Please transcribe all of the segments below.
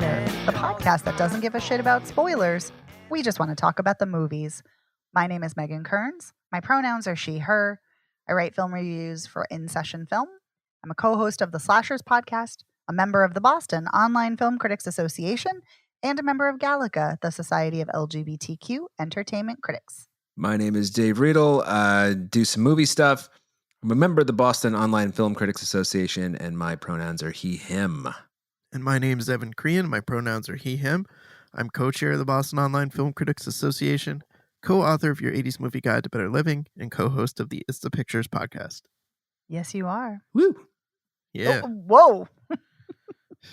Spoiler, the podcast that doesn't give a shit about spoilers. We just want to talk about the movies. My name is Megan Kearns. My pronouns are she, her. I write film reviews for In Session Film. I'm a co-host of the Slashers podcast, a member of the Boston Online Film Critics Association, and a member of Gallica, the Society of LGBTQ Entertainment Critics. My name is Dave Riedel. I do some movie stuff. I'm a member of the Boston Online Film Critics Association, and my pronouns are he, him. And my name is Evan Crean. My pronouns are he, him. I'm co-chair of the Boston Online Film Critics Association, co-author of Your 80s Movie Guide to Better Living, and co-host of the It's the Pictures podcast. Yes, you are. Woo! Yeah. Oh, whoa.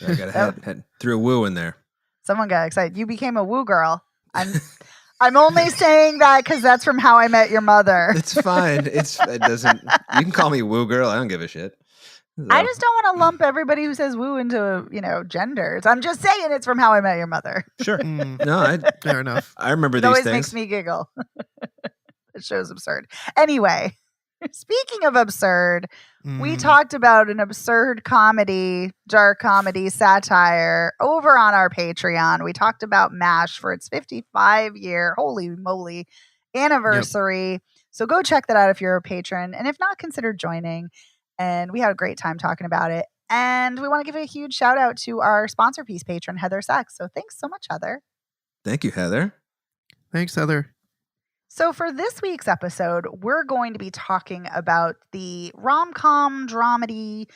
I got threw a woo in there. Someone got excited. You became a woo girl. I'm only saying that because that's from How I Met Your Mother. It's fine. It doesn't. You can call me woo girl. I don't give a shit. So. I just don't want to lump everybody who says woo into, genders. I'm just saying it's from How I Met Your Mother. Sure. No, fair enough. I remember It these always things. makes me giggle. The show's absurd. Anyway, speaking of absurd, we talked about an absurd comedy, dark comedy, satire over on our Patreon. We talked about MASH for its 55-year, holy moly, anniversary. Yep. So go check that out if you're a patron. And if not, consider joining. And we had a great time talking about it. And we want to give a huge shout out to our sponsor piece patron, Heather Sachs. So thanks so much, Heather. Thank you, Heather. Thanks, Heather. So for this week's episode, we're going to be talking about the rom-com dramedy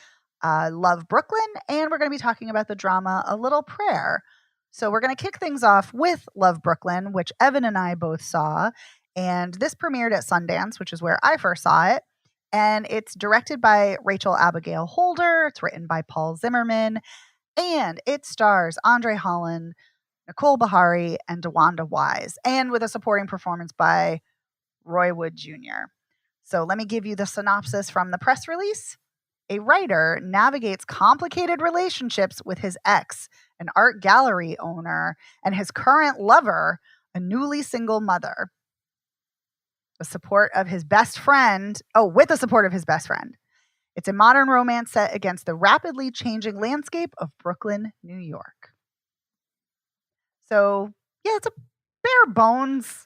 Love, Brooklyn, and we're going to be talking about the drama A Little Prayer. So we're going to kick things off with Love, Brooklyn, which Evan and I both saw, and this premiered at Sundance, which is where I first saw it, and it's directed by Rachel Abigail Holder, it's written by Paul Zimmerman, and it stars Andre Holland, Nicole Beharie, and DeWanda Wise, and with a supporting performance by Roy Wood Jr. So let me give you the synopsis from the press release. A writer navigates complicated relationships with his ex, an art gallery owner, and his current lover, a newly single mother. With the support of his best friend. It's a modern romance set against the rapidly changing landscape of Brooklyn, New York. So, yeah, it's a bare bones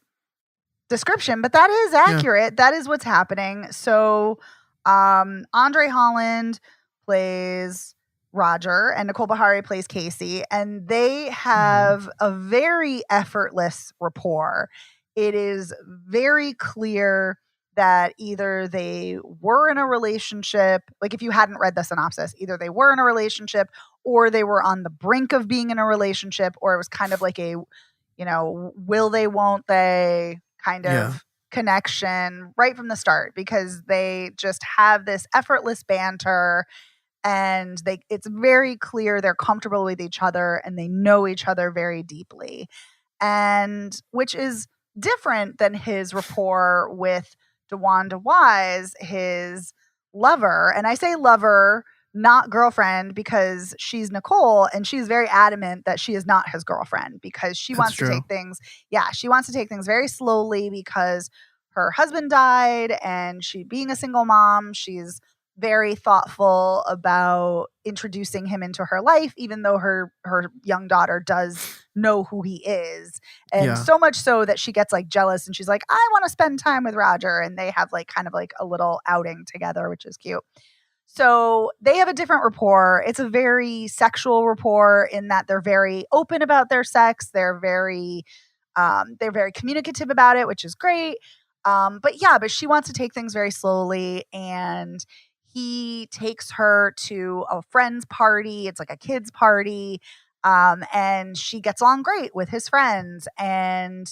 description, but that is accurate. Yeah. That is what's happening. So, Andre Holland plays Roger and Nicole Beharie plays Casey, and they have a very effortless rapport. It is very clear that either they were in a relationship, like if you hadn't read the synopsis, either they were in a relationship or they were on the brink of being in a relationship, or it was kind of like a, will they, won't they kind of connection right from the start, because they just have this effortless banter and it's very clear they're comfortable with each other and they know each other very deeply, and which is different than his rapport with DeWanda Wise, his lover. And I say lover, not girlfriend, because she's Nicole and she's very adamant that she is not his girlfriend, because she wants to take things. Yeah, she wants to take things very slowly because her husband died, and she, being a single mom, she's very thoughtful about introducing him into her life, even though her young daughter does know who he is. And so much so that she gets like jealous and she's like, I want to spend time with Roger. And they have like kind of like a little outing together, which is cute. So they have a different rapport. It's a very sexual rapport in that they're very open about their sex. They're very communicative about it, which is great. But she wants to take things very slowly, and he takes her to a friend's party. It's like a kid's party. And she gets along great with his friends. And,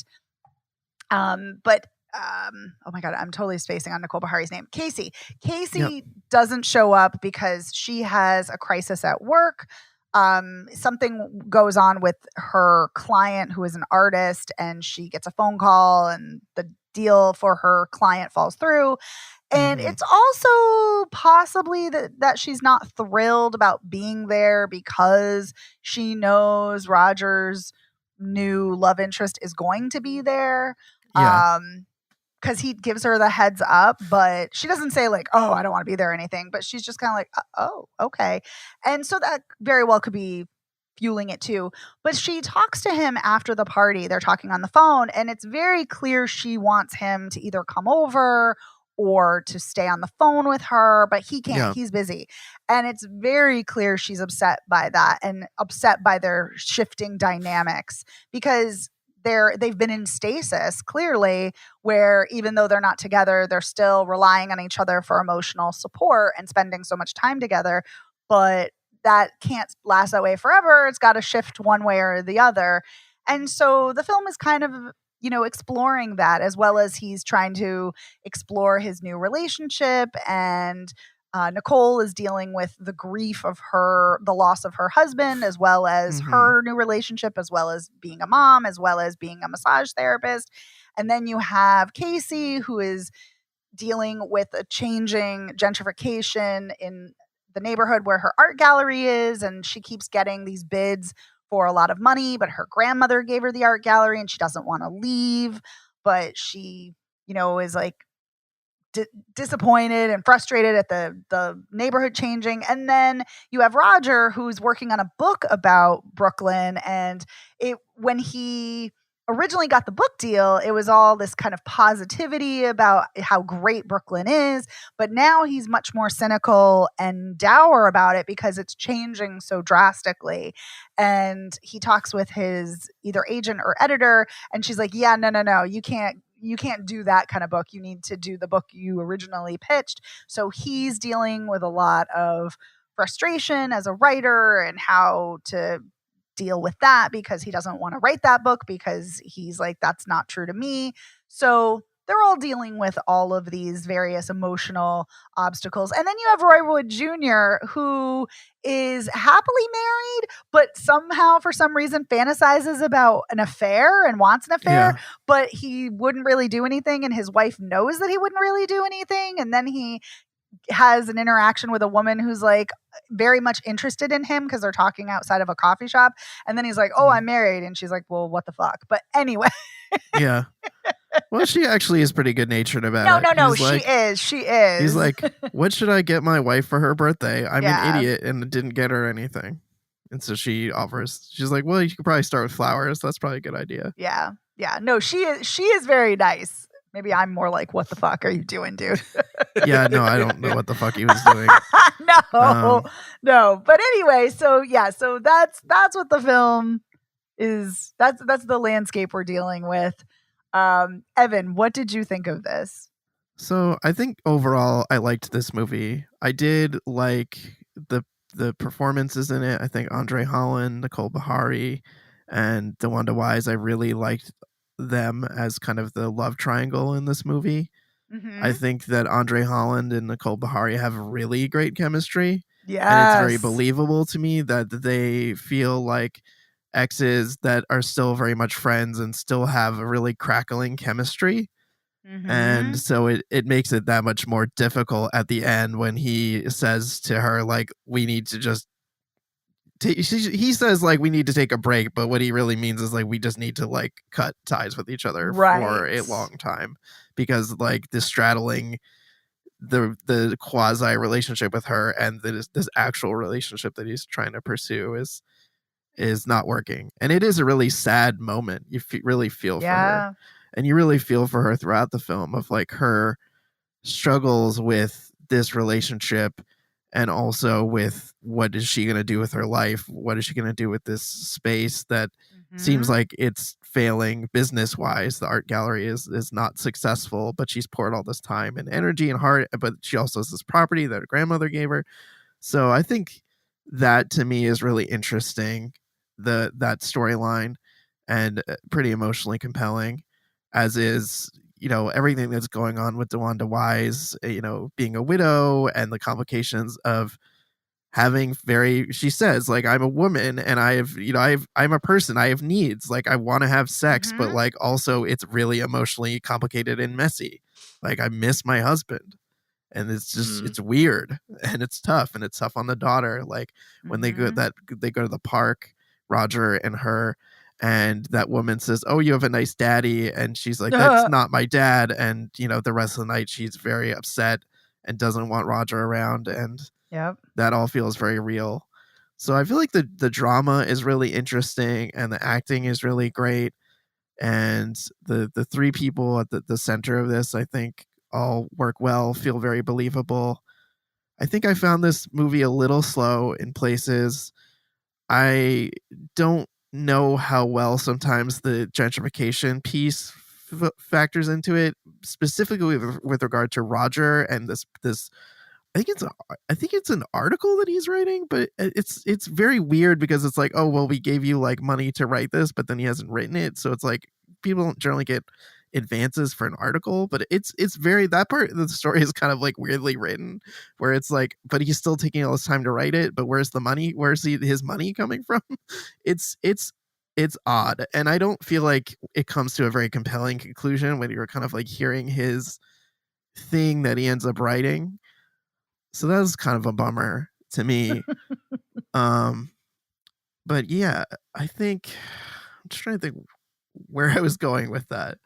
oh my God, I'm totally spacing on Nicole Beharie's name. Casey doesn't show up because she has a crisis at work. Something goes on with her client, who is an artist, and she gets a phone call and the deal for her client falls through. And it's also possibly that she's not thrilled about being there because she knows Roger's new love interest is going to be there. Yeah. Because he gives her the heads up, but she doesn't say like, oh, I don't want to be there or anything. But she's just kind of like, oh, okay. And so that very well could be fueling it too. But she talks to him after the party. They're talking on the phone, and it's very clear she wants him to either come over or to stay on the phone with her, but he can't. Yeah. He's busy. And it's very clear she's upset by that and upset by their shifting dynamics, because they've been in stasis, clearly, where even though they're not together, they're still relying on each other for emotional support and spending so much time together. But that can't last that way forever. It's got to shift one way or the other. And so the film is kind of, exploring that, as well as he's trying to explore his new relationship. And Nicole is dealing with the grief of the loss of her husband, as well as her new relationship, as well as being a mom, as well as being a massage therapist. And then you have Casey, who is dealing with a changing gentrification in the neighborhood where her art gallery is. And she keeps getting these bids for a lot of money, but her grandmother gave her the art gallery and she doesn't want to leave. But she, is like disappointed and frustrated at the neighborhood changing. And then you have Roger, who's working on a book about Brooklyn. And when he originally got the book deal, it was all this kind of positivity about how great Brooklyn is. But now he's much more cynical and dour about it because it's changing so drastically. And he talks with his either agent or editor, and she's like, yeah, no, you can't do that kind of book. You need to do the book you originally pitched. So he's dealing with a lot of frustration as a writer and how to deal with that, because he doesn't want to write that book because he's like, that's not true to me. So they're all dealing with all of these various emotional obstacles. And then you have Roy Wood Jr., who is happily married, but somehow, for some reason, fantasizes about an affair and wants an affair, but he wouldn't really do anything. And his wife knows that he wouldn't really do anything. And then he has an interaction with a woman who's like very much interested in him because they're talking outside of a coffee shop. And then he's like, oh, I'm married. And she's like, well, what the fuck? But anyway. Yeah. Well, she actually is pretty good natured about it. No, she is. He's like, what should I get my wife for her birthday? I'm an idiot and didn't get her anything. And so she offers, she's like, well, you could probably start with flowers. That's probably a good idea. Yeah. No, she is very nice. Maybe I'm more like, what the fuck are you doing, dude? Yeah, no, I don't know what the fuck he was doing. No. But anyway, so that's what the film is. That's the landscape we're dealing with. Evan, what did you think of this? So I think overall I liked this movie. I did like the performances in it. I think Andre Holland, Nicole Beharie, and DeWanda Wise, I really liked them as kind of the love triangle in this movie. I think that Andre Holland and Nicole Beharie have really great chemistry. Yeah. And it's very believable to me that they feel like exes that are still very much friends and still have a really crackling chemistry. And so it makes it that much more difficult at the end when he says to her, like, we need to just he says like we need to take a break, but what he really means is like we just need to like cut ties with each other for a long time, because like this straddling the quasi relationship with her and this actual relationship that he's trying to pursue is not working. And it is a really sad moment. You really feel for her, and you really feel for her throughout the film of like her struggles with this relationship. And also with what is she going to do with her life? What is she going to do with this space that seems like it's failing business-wise? The art gallery is not successful, but she's poured all this time and energy and heart, but she also has this property that her grandmother gave her. So I think that to me is really interesting, that storyline, and pretty emotionally compelling, as is everything that's going on with DeWanda Wise, being a widow and the complications of having she says like, I'm a woman and I'm a person, I have needs, like I want to have sex, but like also it's really emotionally complicated and messy. Like I miss my husband, and it's just it's weird and it's tough, and it's tough on the daughter. Like when they go to the park, Roger and her, and that woman says, oh, you have a nice daddy. And she's like, that's not my dad. And, the rest of the night, she's very upset and doesn't want Roger around. And that all feels very real. So I feel like the drama is really interesting and the acting is really great. And the three people at the center of this, I think, all work well, feel very believable. I think I found this movie a little slow in places. I don't know how well sometimes the gentrification piece factors into it, specifically with regard to Roger and this I think it's an article that he's writing, but it's very weird because it's like, oh well, we gave you like money to write this, but then he hasn't written it, so it's like people don't generally get advances for an article, but it's very, that part of the story is kind of like weirdly written, where it's like, but he's still taking all this time to write it, but where's the money? Where's his money coming from? It's odd, and I don't feel like it comes to a very compelling conclusion when you're kind of like hearing his thing that he ends up writing. So that was kind of a bummer to me. But yeah, I think I'm just trying to think where I was going with that.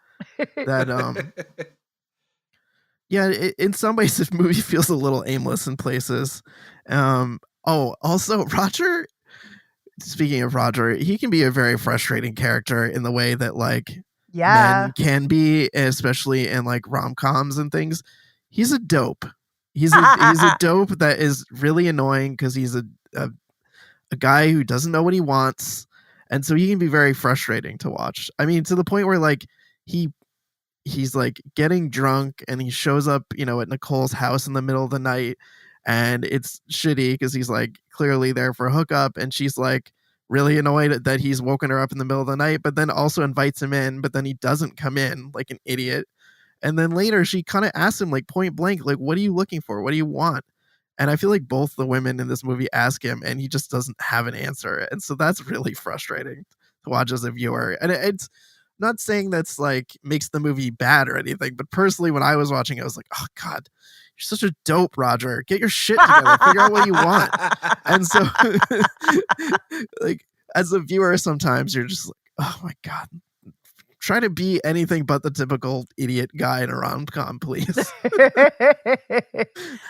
Yeah, in some ways this movie feels a little aimless in places. Also Roger, speaking of Roger, he can be a very frustrating character in the way that like men can be, especially in like rom-coms and things. He's a dope. He's a dope that is really annoying because he's a guy who doesn't know what he wants, and so he can be very frustrating to watch. I mean, to the point where like he's like getting drunk and he shows up, at Nicole's house in the middle of the night, and it's shitty because he's like clearly there for a hookup, and she's like really annoyed that he's woken her up in the middle of the night, but then also invites him in, but then he doesn't come in like an idiot. And then later she kind of asks him like point blank, like, what are you looking for? What do you want? And I feel like both the women in this movie ask him and he just doesn't have an answer. And so that's really frustrating to watch as a viewer. And it's not saying that's like makes the movie bad or anything, but personally when I was watching it, I was like, oh God, you're such a dope, Roger. Get your shit together. Figure out what you want. And so like as a viewer, sometimes you're just like, oh my God, try to be anything but the typical idiot guy in a rom-com, please.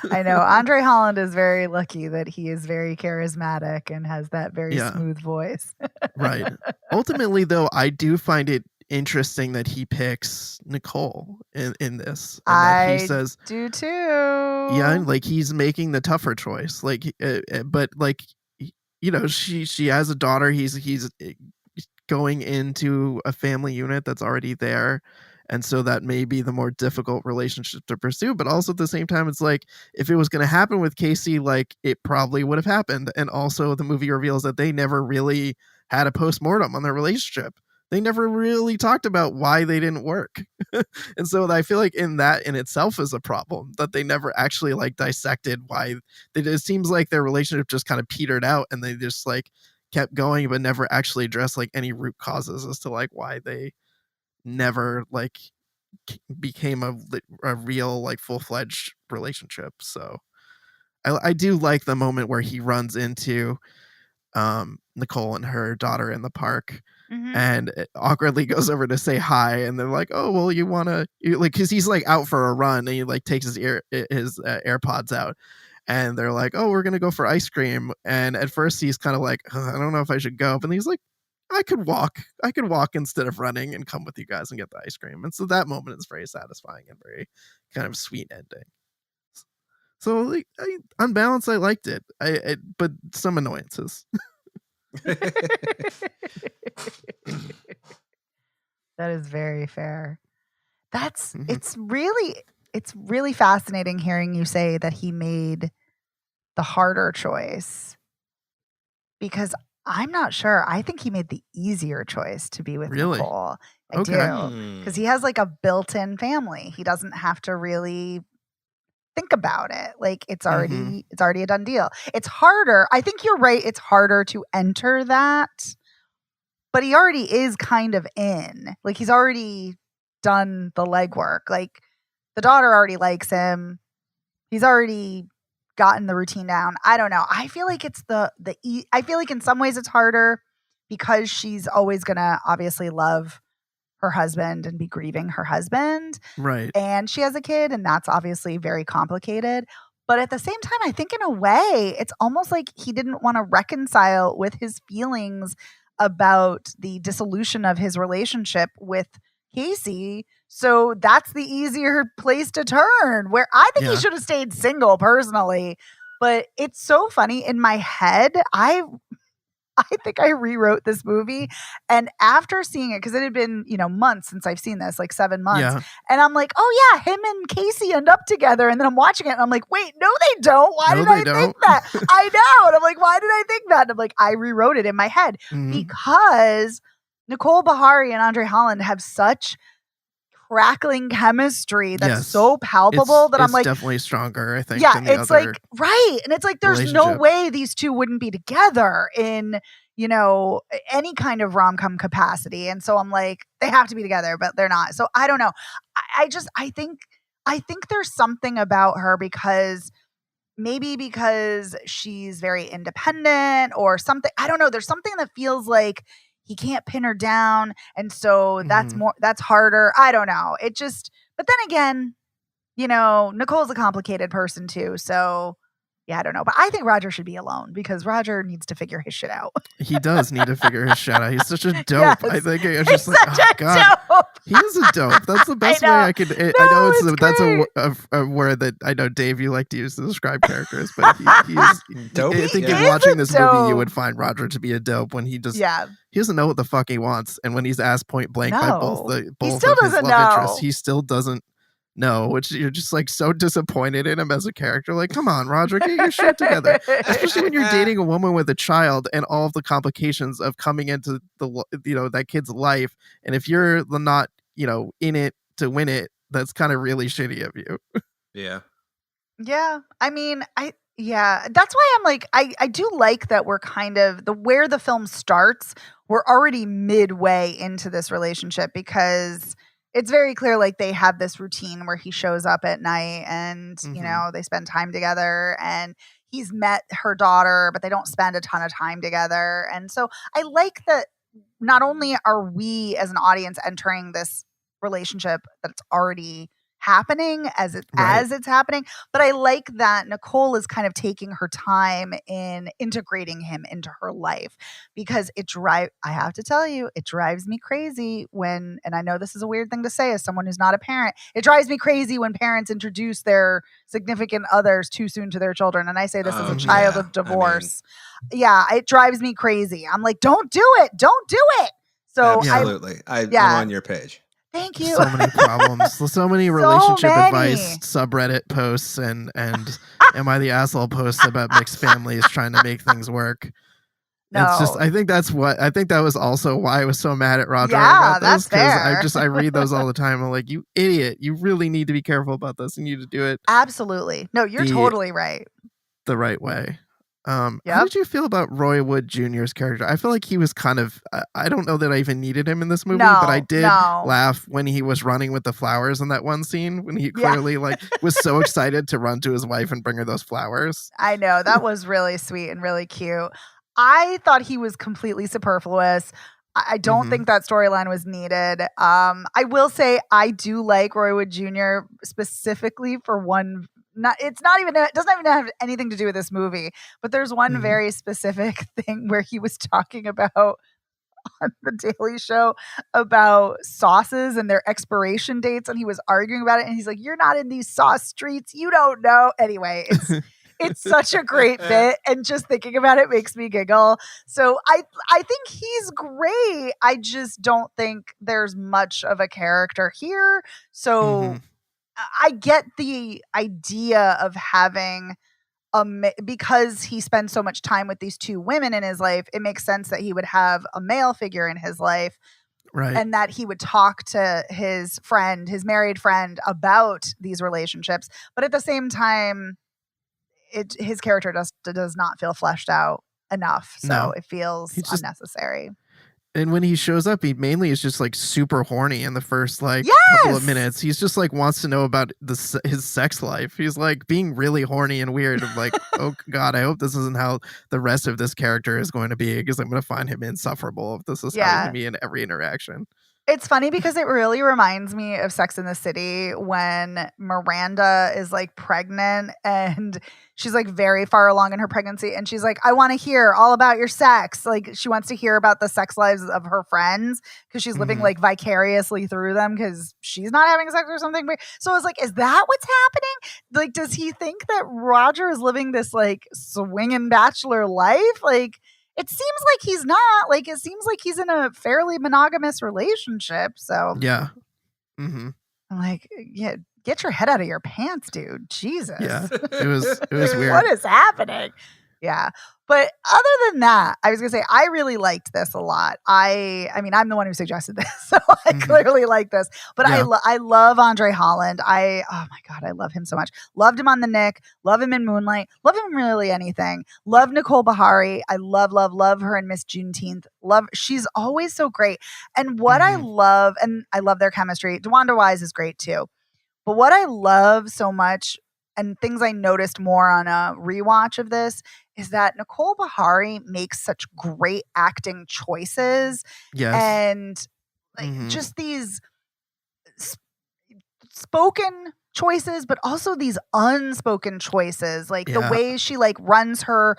I know. Andre Holland is very lucky that he is very charismatic and has that very smooth voice. Right. Ultimately, though, I do find it interesting that he picks Nicole in this. And I he says, do too. Yeah, like he's making the tougher choice. Like, but like, she has a daughter. He's going into a family unit that's already there, and so that may be the more difficult relationship to pursue, but also at the same time it's like if it was going to happen with Casey, like it probably would have happened. And also the movie reveals that they never really had a post-mortem on their relationship. They never really talked about why they didn't work. And so I feel like in itself is a problem, that they never actually like dissected why. It seems like their relationship just kind of petered out and they just like kept going, but never actually addressed like any root causes as to like why they never like became a real like full-fledged relationship. So I do like the moment where he runs into Nicole and her daughter in the park, and it awkwardly goes over to say hi, and they're like, oh well, you like, because he's like out for a run and he like takes his AirPods out. And they're like, oh, we're going to go for ice cream. And at first he's kind of like, I don't know if I should go. But he's like, I could walk instead of running and come with you guys and get the ice cream. And so that moment is very satisfying and very kind of sweet ending. So like, on balance, I liked it. But some annoyances. That is very fair. It's really fascinating hearing you say that he made the harder choice, because I'm not sure. I think he made the easier choice to be with Nicole. I do, because he has like a built-in family. He doesn't have to really think about it. Like it's already a done deal. It's harder. I think you're right. It's harder to enter that, but he already is kind of in. Like he's already done the legwork. Like the daughter already likes him. He's already gotten the routine down. I don't know. I feel like it's I feel like in some ways it's harder because she's always going to obviously love her husband and be grieving her husband. Right. And she has a kid, and that's obviously very complicated. But at the same time, I think in a way, it's almost like he didn't want to reconcile with his feelings about the dissolution of his relationship with Casey. So that's the easier place to turn, where I think he should have stayed single personally. But it's so funny in my head. I think I rewrote this movie, and after seeing it, because it had been, months since I've seen this, like 7 months, and I'm like, oh yeah, him and Casey end up together, and then I'm watching it, and I'm like, wait, no, they don't. Why did I think that? I know, and I'm like, why did I think that? And I'm like, I rewrote it in my head because Nicole Beharie and Andre Holland have such crackling chemistry that's so palpable that I'm like, definitely stronger, I think. Yeah, than the it's like, right. And it's like, there's no way these two wouldn't be together in, any kind of rom-com capacity. And so I'm like, they have to be together, but they're not. So I don't know. I think there's something about her because she's very independent or something. I don't know. There's something that feels like he can't pin her down. And so that's harder. I don't know. But then again, Nicole's a complicated person too. So yeah, I don't know. But I think Roger should be alone because Roger needs to figure his shit out. He does need to figure his shit out. He's such a dope. Yes, I think it's just like, oh God, dope. He is a dope. That's the best way I could. I know that's a word that I know, Dave, you like to use to describe characters, but he's dope. I think if watching this movie, you would find Roger to be a dope when he just he doesn't know what the fuck he wants, and when he's asked point blank by both of his love interests, he still doesn't know, which you're just like so disappointed in him as a character. Like, come on, Roger, get your shit together. Especially when you're dating a woman with a child and all of the complications of coming into that kid's life, and if you're not in it to win it, that's kind of really shitty of you. Yeah. I mean, that's why I'm like, I do like that we're kind of where the film starts, we're already midway into this relationship because it's very clear, like, they have this routine where he shows up at night and, they spend time together, and he's met her daughter, but they don't spend a ton of time together. And so I like that not only are we as an audience entering this relationship that's already happening as it's happening, but I like that Nicole is kind of taking her time in integrating him into her life, because I have to tell you, it drives me crazy when, and I know this is a weird thing to say as someone who's not a parent, it drives me crazy when parents introduce their significant others too soon to their children. And I say this as a child of divorce. It drives me crazy. I'm like, don't do it. So absolutely. I'm on your page. Thank you. So many problems. So many relationship advice subreddit posts and am I the asshole posts about mixed families trying to make things work. No. It's just I think that was also why I was so mad at Roger about this, because I read those all the time. I'm like, you idiot, you really need to be careful about this. You need to do it absolutely. No, you're totally right. The right way. How did you feel about Roy Wood Jr.'s character? I feel like he was kind of, I don't know that I even needed him in this movie, but I did laugh when he was running with the flowers in that one scene, when he clearly was so excited to run to his wife and bring her those flowers. I know, that was really sweet and really cute. I thought he was completely superfluous. I don't think that storyline was needed. I will say I do like Roy Wood Jr. specifically for one. It doesn't even have anything to do with this movie, but there's one very specific thing where he was talking about on the Daily Show about sauces and their expiration dates, and he was arguing about it, and he's like, "You're not in these sauce streets, you don't know." Anyway, it's such a great bit, and just thinking about it makes me giggle. So I think he's great. I just don't think there's much of a character here. So I get the idea of having because he spends so much time with these two women in his life, it makes sense that he would have a male figure in his life. Right. And that he would talk to his married friend about these relationships. But at the same time, his character does not feel fleshed out enough. So it feels unnecessary. And when he shows up, he mainly is just like super horny in the first couple of minutes. He's just like wants to know about his sex life. He's like being really horny and weird. Of like, oh God, I hope this isn't how the rest of this character is going to be, because I'm going to find him insufferable if this is how he's going to be in every interaction. It's funny because it really reminds me of Sex in the City when Miranda is like pregnant and she's like very far along in her pregnancy and she's like, I want to hear all about your sex. Like she wants to hear about the sex lives of her friends because she's living like vicariously through them because she's not having sex or something. So I was like, is that what's happening? Like, does he think that Roger is living this like swinging bachelor life? Like, it seems like he's not. Like, it seems like he's in a fairly monogamous relationship. So, Yeah. I'm like, yeah, get your head out of your pants, dude. Jesus. Yeah. It was weird. What is happening? Yeah. But other than that, I was going to say, I really liked this a lot. I mean, I'm the one who suggested this, so I clearly like this. But Yeah. I love Andre Holland. Oh my God, I love him so much. Loved him on The Knick. Love him in Moonlight. Love him in really anything. Love Nicole Bahari. I love her in Miss Juneteenth. She's always so great. And what I love, and I love their chemistry. DeWanda Wise is great too. But what I love so much, and things I noticed more on a rewatch of this, is that Nicole Bahari makes such great acting choices. Yes. And like just these spoken choices, but also these unspoken choices. Like the way she like runs her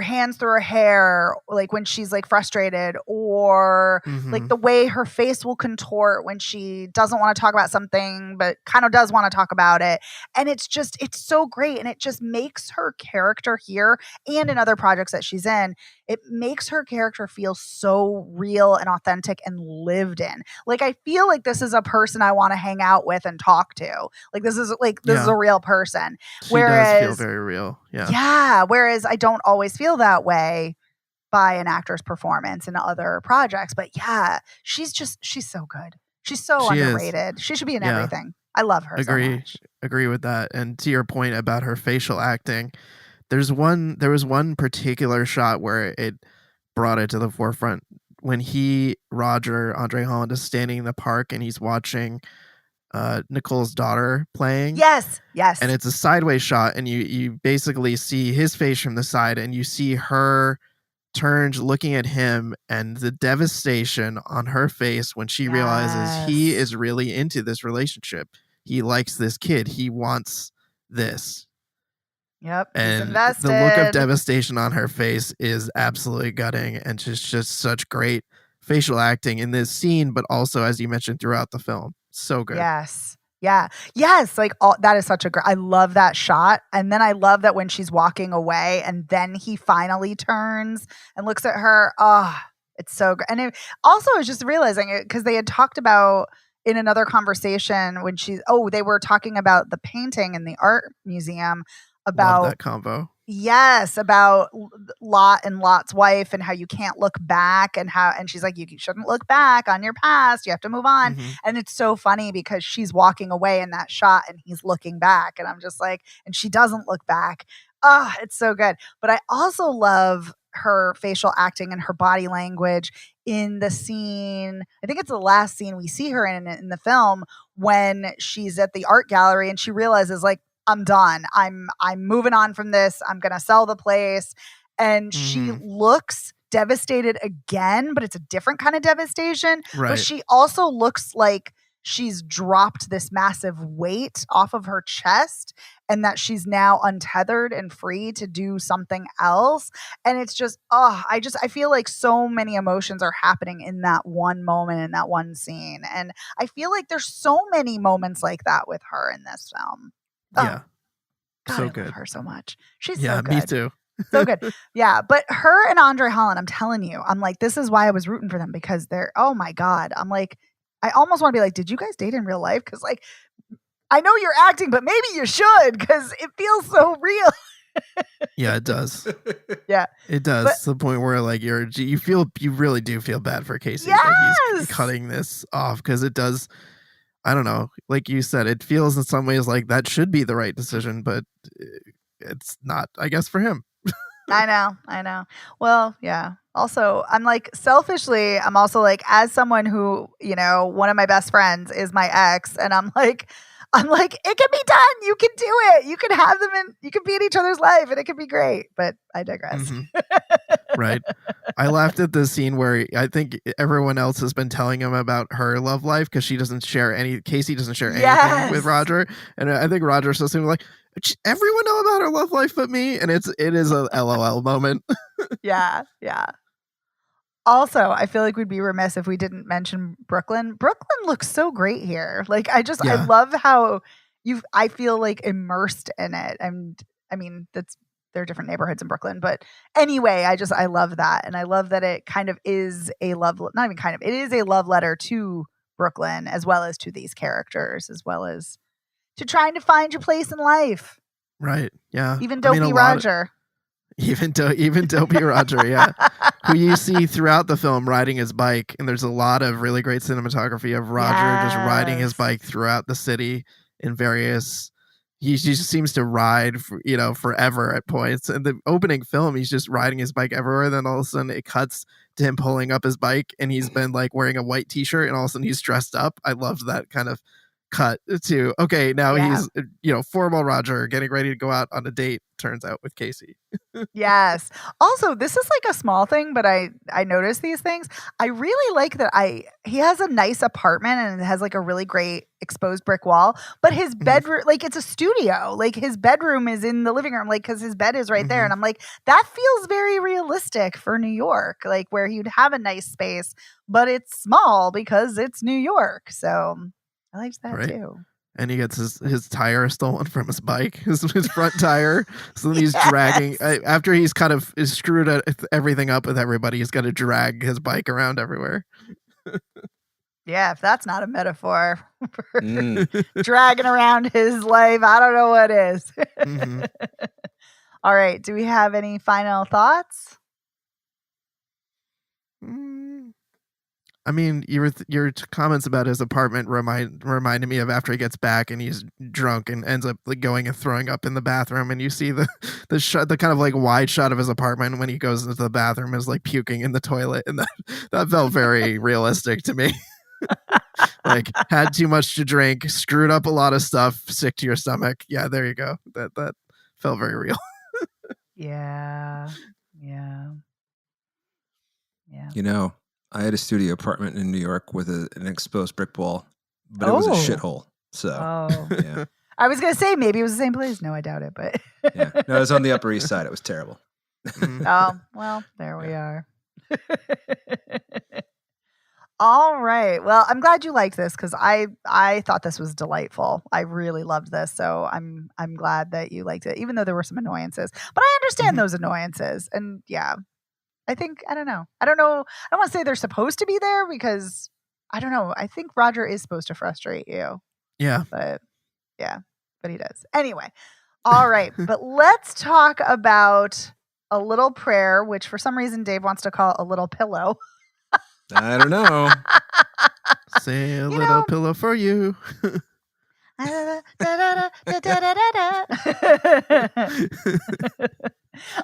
hands through her hair, like when she's like frustrated, or like the way her face will contort when she doesn't want to talk about something but kind of does want to talk about it. And it's so great, and it just makes her character here and in other projects that she's in, it makes her character feel so real and authentic and lived in. Like I feel like this is a person I want to hang out with and talk to. Like this is a real person. She does feel very real. Yeah. Whereas I don't always feel that way by an actor's performance in other projects. But yeah, she's so good. She's so underrated. She should be in everything. I love her. Agree with that. And to your point about her facial acting, there was one particular shot where it brought it to the forefront when Andre Holland is standing in the park and he's watching Nicole's daughter playing. Yes. And it's a sideways shot, and you basically see his face from the side, and you see her turned looking at him, and the devastation on her face when she realizes he is really into this relationship. He likes this kid. He wants this. Yep. And the look of devastation on her face is absolutely gutting, and just such great facial acting in this scene, but also, as you mentioned, throughout the film. So good. Yes. Yeah. Yes. Like that is such a great, I love that shot. And then I love that when she's walking away and then he finally turns and looks at her. Oh, it's so good. And I was just realizing it because they had talked about in another conversation when they were talking about the painting in the art museum about love that combo. Yes, about Lot and Lot's wife and how you can't look back and she's like, you shouldn't look back on your past. You have to move on. And it's so funny because she's walking away in that shot and he's looking back. And I'm just like, and she doesn't look back. Oh, it's so good. But I also love her facial acting and her body language in the scene. I think it's the last scene we see her in the film when she's at the art gallery and she realizes like, I'm done. I'm moving on from this. I'm going to sell the place. And she looks devastated again, but it's a different kind of devastation. Right. But she also looks like she's dropped this massive weight off of her chest and that she's now untethered and free to do something else. And it's just, I feel like so many emotions are happening in that one moment, in that one scene. And I feel like there's so many moments like that with her in this film. Yeah. God, so I good. love her so much. She's so good. Me too. So good. Yeah. But her and Andre Holland, I'm telling you, I'm like, this is why I was rooting for them because they're, oh my God. I'm like, I almost want to be like, did you guys date in real life? Because like, I know you're acting, but maybe you should because it feels so real. Yeah, it does. Yeah. It does. But, to the point where like you really do feel bad for Casey yes! that he's cutting this off because it does. I don't know. Like you said, it feels in some ways like that should be the right decision, but it's not, I guess, for him. I know. Well, yeah. Also, I'm like, selfishly, I'm also like, as someone who, one of my best friends is my ex, and I'm like, I'm like, it can be done. You can do it. You can have them and you can be in each other's life and it can be great. But I digress. Right. I laughed at the scene where I think everyone else has been telling him about her love life because Casey doesn't share anything with Roger. And I think Roger's supposed to be like, everyone know about her love life but me. And it is a LOL moment. Yeah. Also, I feel like we'd be remiss if we didn't mention Brooklyn. Brooklyn looks so great here. Like, I love how I feel like immersed in it. And I mean, there are different neighborhoods in Brooklyn, but anyway, I love that. And I love that it kind of is it is a love letter to Brooklyn as well as to these characters, as well as to trying to find your place in life. Right. Yeah. Even Dopey Roger. Even Dopey Roger, yeah. Who you see throughout the film riding his bike, and there's a lot of really great cinematography of Roger just riding his bike throughout the city in various. He just seems to ride, forever at points. And the opening film, he's just riding his bike everywhere. Then all of a sudden, it cuts to him pulling up his bike, and he's been like wearing a white T-shirt, and all of a sudden he's dressed up. I loved that kind of cut to okay. Now he's formal Roger getting ready to go out on a date. Turns out with Casey. Yes. Also, this is like a small thing, but I noticed these things. I really like that he has a nice apartment and it has like a really great exposed brick wall, but his bedroom, like it's a studio, like his bedroom is in the living room, like because his bed is right there. And I'm like, that feels very realistic for New York, like where you'd have a nice space, but it's small because it's New York. So I liked that too. And he gets his tire stolen from his bike, his front tire. So then he's dragging, after he's kind of screwed everything up with everybody, he's got to drag his bike around everywhere. Yeah, if that's not a metaphor for dragging around his life, I don't know what is. All right, do we have any final thoughts? I mean, your comments about his apartment reminded me of after he gets back and he's drunk and ends up like going and throwing up in the bathroom, and you see the kind of like wide shot of his apartment when he goes into the bathroom is like puking in the toilet, and that felt very realistic to me. Like had too much to drink, screwed up a lot of stuff, sick to your stomach. Yeah, there you go. That felt very real. Yeah. I had a studio apartment in New York with an exposed brick wall, but it was a shithole. So, yeah. I was going to say maybe it was the same place. No, I doubt it, but. Yeah. No, it was on the Upper East Side. It was terrible. Oh, well, there we are. All right. Well, I'm glad you liked this because I thought this was delightful. I really loved this. So I'm glad that you liked it, even though there were some annoyances. But I understand those annoyances. And yeah. I don't know. I don't want to say they're supposed to be there because I don't know. I think Roger is supposed to frustrate you. Yeah. But he does. Anyway. All right. But let's talk about a little prayer, which for some reason Dave wants to call a little pillow. I don't know. Say a little pillow for you.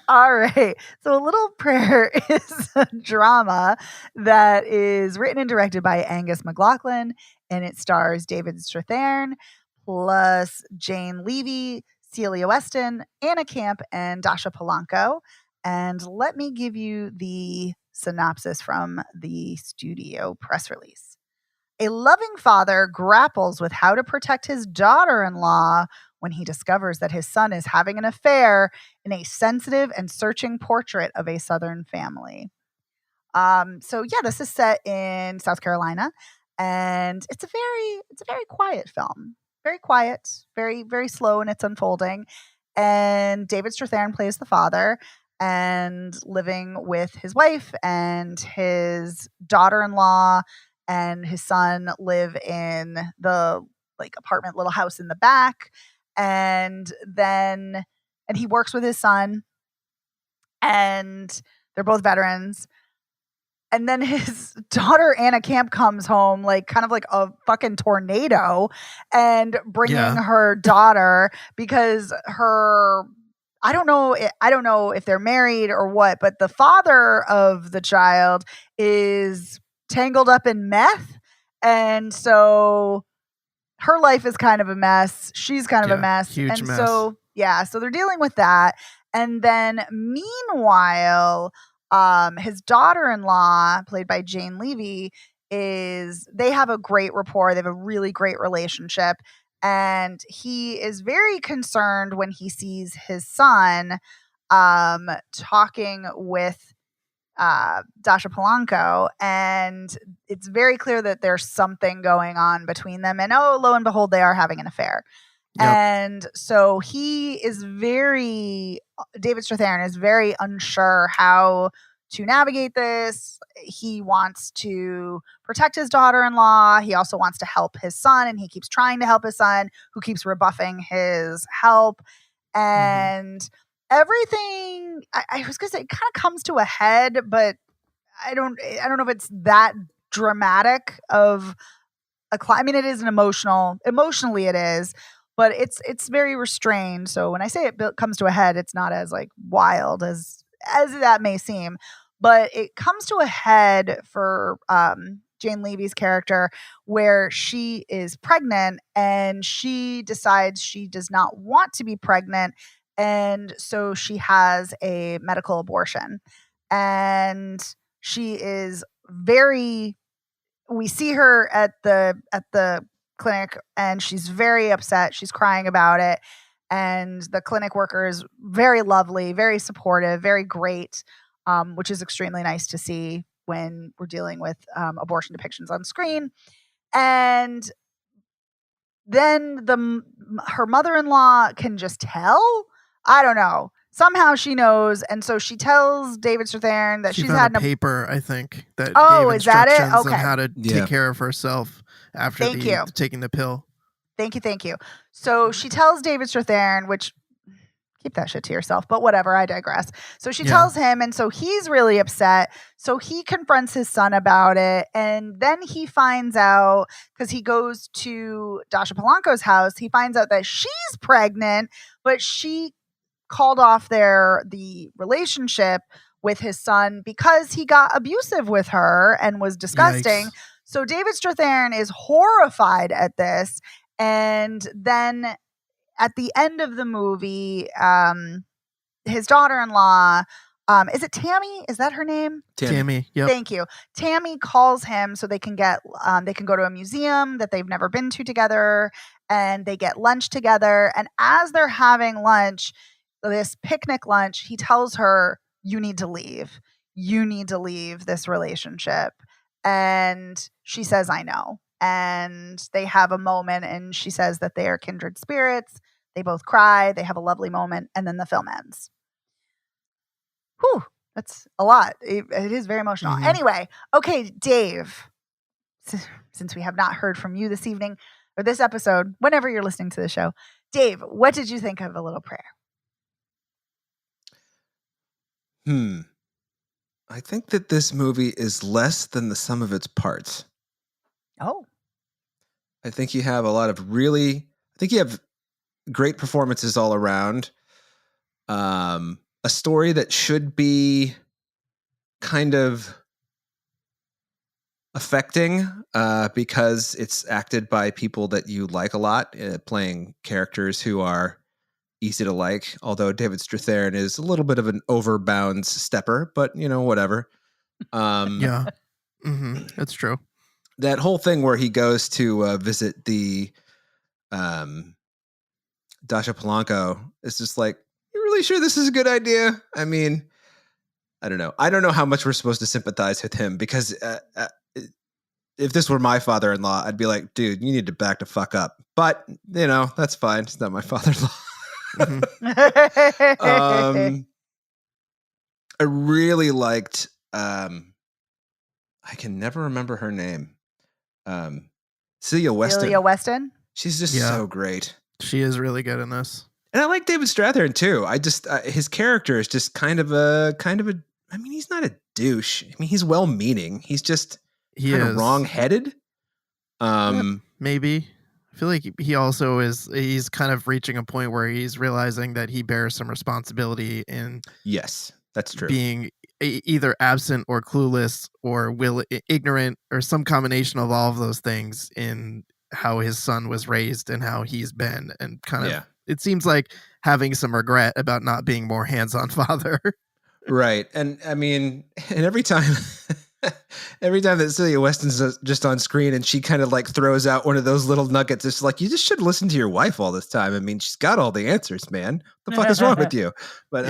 All right. So a little prayer is a drama that is written and directed by Angus McLaughlin, and it stars David Strathairn plus Jane Levy, Celia Weston, Anna Camp, and Dasha Polanco. And let me give you the synopsis from the studio press release. A loving father grapples with how to protect his daughter-in-law when he discovers that his son is having an affair in a sensitive and searching portrait of a Southern family. This is set in South Carolina, and it's a very quiet film. Very quiet, very, very slow in its unfolding. And David Strathairn plays the father, and living with his wife and his daughter-in-law and his son live in the apartment little house in the back. And he works with his son, and they're both veterans. And then his daughter, Anna Camp, comes home kind of like a fucking tornado and bringing her daughter because I don't know if they're married or what, but the father of the child is tangled up in meth. And so her life is kind of a mess. She's kind of a mess. Huge and mess. so they're dealing with that. And then meanwhile, his daughter-in-law, played by Jane Levy, they have a great rapport. They have a really great relationship. And he is very concerned when he sees his son talking with Dasha Polanco, and it's very clear that there's something going on between them. And lo and behold, they are having an affair. Yep. And so David Strathairn is very unsure how to navigate this. He wants to protect his daughter-in-law. He also wants to help his son, and he keeps trying to help his son, who keeps rebuffing his help. And everything, I was gonna say, it kind of comes to a head, but I don't know if it's that dramatic of a I mean, it is emotionally it is, but it's very restrained. So when I say it comes to a head, it's not as like wild as that may seem, but it comes to a head for Jane Levy's character, where she is pregnant and she decides she does not want to be pregnant. And so she has a medical abortion, and she is we see her at the clinic, and she's very upset. She's crying about it. And the clinic worker is very lovely, very supportive, very great, which is extremely nice to see when we're dealing with abortion depictions on screen. And then her mother-in-law can just tell. I don't know. Somehow she knows, and so she tells David Strathairn that she's had a paper, I think, that gave instructions is that it? Okay. on how to take care of herself after taking the pill. Thank you. So she tells David Strathairn, which, keep that shit to yourself, but whatever, I digress. So she tells him, and so he's really upset. So he confronts his son about it, and then he finds out, because he goes to Dasha Polanco's house, he finds out that she's pregnant, but she called off the relationship with his son because he got abusive with her and was disgusting. Yikes. So David Strathairn is horrified at this. And then at the end of the movie, his daughter-in-law, is it Tammy? Is that her name? Tammy. Yep. Thank you. Tammy calls him so they can go to a museum that they've never been to together, and they get lunch together. And as they're having lunch, this picnic lunch, he tells her, you need to leave. You need to leave this relationship. And she says, I know. And they have a moment, and she says that they are kindred spirits. They both cry. They have a lovely moment. And then the film ends. Whew, that's a lot. It is very emotional. Anyway, okay, Dave, since we have not heard from you this evening or this episode, whenever you're listening to the show, Dave, what did you think of A Little Prayer? I think that this movie is less than the sum of its parts. Oh. I think you have you have great performances all around. A story that should be kind of affecting because it's acted by people that you like a lot, playing characters who are easy to like, although David Strathairn is a little bit of an overbounds stepper, but whatever. That's true. That whole thing where he goes to visit the Dasha Polanco is just like, you really sure this is a good idea? I mean, I don't know. I don't know how much we're supposed to sympathize with him, because if this were my father-in-law, I'd be like, dude, you need to back the fuck up. But, that's fine. It's not my father-in-law. I really liked I can never remember her name. Celia Weston. She's just so great. She is really good in this. And I like David Strathairn too. I just his character is just kind of a I mean, he's not a douche. I mean, he's well-meaning. He's just kind of wrong-headed. Maybe. I feel like he also he's kind of reaching a point where he's realizing that he bears some responsibility in yes, that's true. Being either absent or clueless or ignorant or some combination of all of those things in how his son was raised and how he's been, and kind of it seems like having some regret about not being more hands-on father. Right. And I mean, and every time that Celia Weston's just on screen and she kind of like throws out one of those little nuggets, it's like, you just should listen to your wife all this time. I mean, she's got all the answers, man. What the fuck is wrong with you? But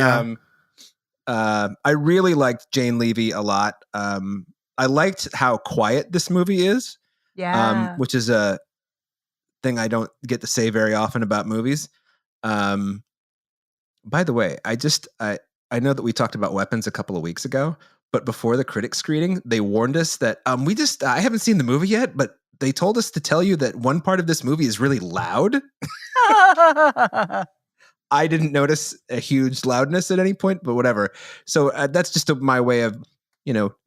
I really liked Jane Levy a lot. I liked how quiet this movie is. Yeah. Which is a thing I don't get to say very often about movies. By the way, I know that we talked about Weapons a couple of weeks ago, but before the critic screening, they warned us that I haven't seen the movie yet, but they told us to tell you that one part of this movie is really loud. I didn't notice a huge loudness at any point, but whatever. So that's just my way of,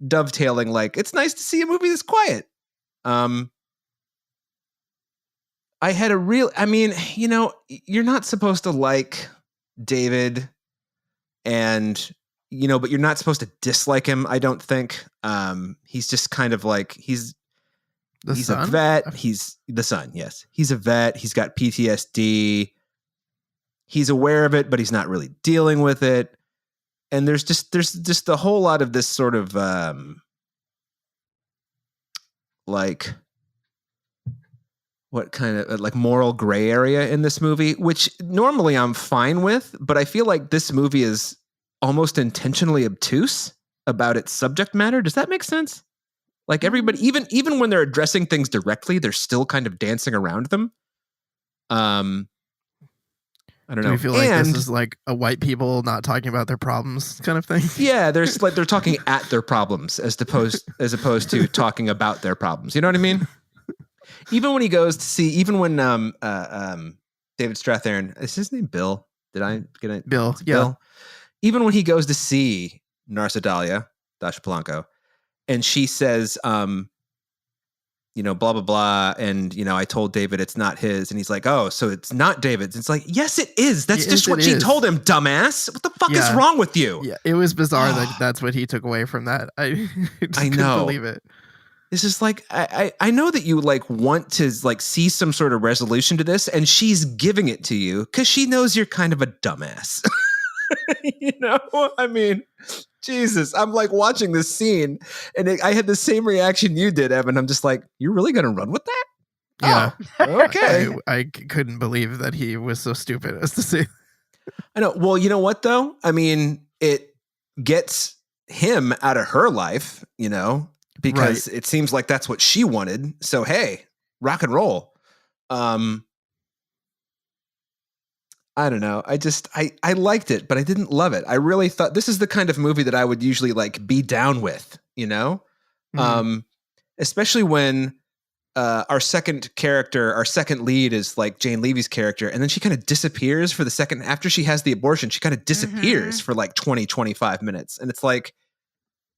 dovetailing. Like, it's nice to see a movie that's quiet. I had you're not supposed to like David and, but you're not supposed to dislike him. I don't think. He's just kind of like, he's a vet. He's the son. Yes. He's a vet. He's got PTSD. He's aware of it, but he's not really dealing with it. And there's just a whole lot of this sort of, like, what kind of like moral gray area in this movie, which normally I'm fine with, but I feel like this movie is almost intentionally obtuse about its subject matter. Does that make sense? Like, everybody, even when they're addressing things directly, they're still kind of dancing around them. I don't know. Do you feel like this is like a white people not talking about their problems kind of thing? Yeah, there's like they're talking at their problems as opposed to talking about their problems. You know what I mean? Even when he goes to see, even when David Strathairn, is his name Bill? Did I get it? Bill, yeah. Bill. Even when he goes to see Narsa Dalia, Dasha Polanco, and she says, blah, blah, blah. And, I told David it's not his. And he's like, oh, so it's not David's. It's like, yes, it is. That's just what she told him, dumbass. What the fuck is wrong with you? Yeah, it was bizarre that that's what he took away from that. I couldn't believe it. It's just like, I know that you like want to like see some sort of resolution to this, and she's giving it to you because she knows you're kind of a dumbass. I mean, Jesus, I'm like watching this scene and I had the same reaction you did, Evan. I'm just like, you're really going to run with that? Yeah. Oh, okay. I couldn't believe that he was so stupid as to say. I know. Well, you know what though? I mean, it gets him out of her life, because it seems like that's what she wanted. So, hey, rock and roll. I don't know. I liked it, but I didn't love it. I really thought this is the kind of movie that I would usually like be down with, especially when our second lead is like Jane Levy's character. And then she kind of disappears for the second after she has the abortion. She kind of disappears for like 20, 25 minutes. And it's like,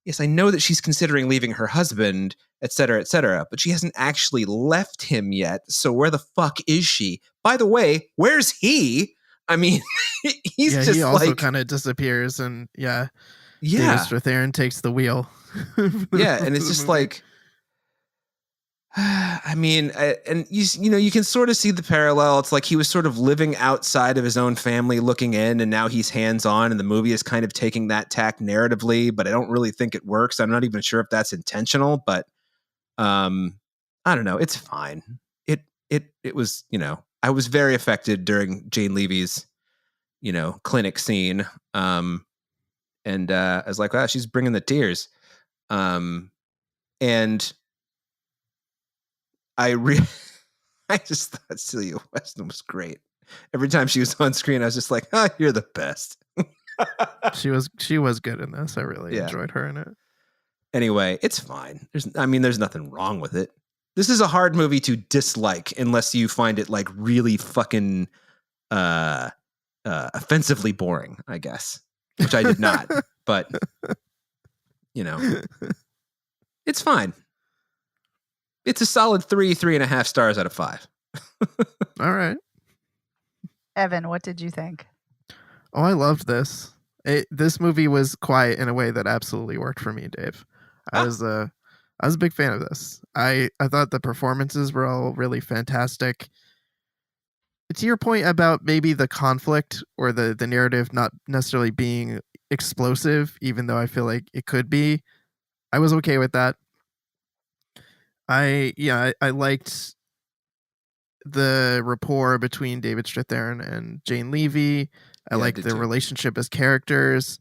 yes, I know that she's considering leaving her husband, et cetera, but she hasn't actually left him yet. So where the fuck is she? By the way, where's he? I mean, he also kind of disappears, and David Strathairn takes the wheel. Yeah, and it's just like, I mean, and you can sort of see the parallel. It's like he was sort of living outside of his own family, looking in, and now he's hands-on, and the movie is kind of taking that tack narratively, but I don't really think it works. I'm not even sure if that's intentional, but I don't know. It's fine. It was, I was very affected during Jane Levy's, clinic scene. And I was like, wow, she's bringing the tears. And I just thought Celia Weston was great. Every time she was on screen, I was just like, oh, you're the best. She was good in this. I really enjoyed her in it. Anyway, it's fine. There's nothing wrong with it. This is a hard movie to dislike unless you find it like really fucking offensively boring, I guess, which I did not. But it's fine. It's a solid 3.5 stars out of 5. All right. Evan, what did you think? Oh, I loved this. This movie was quiet in a way that absolutely worked for me, Dave. I I was a big fan of this. I thought the performances were all really fantastic. To your point about maybe the conflict or the narrative not necessarily being explosive, even though I feel like it could be, I was okay with that. I liked the rapport between David Strathairn and Jane Levy. I liked their relationship as characters.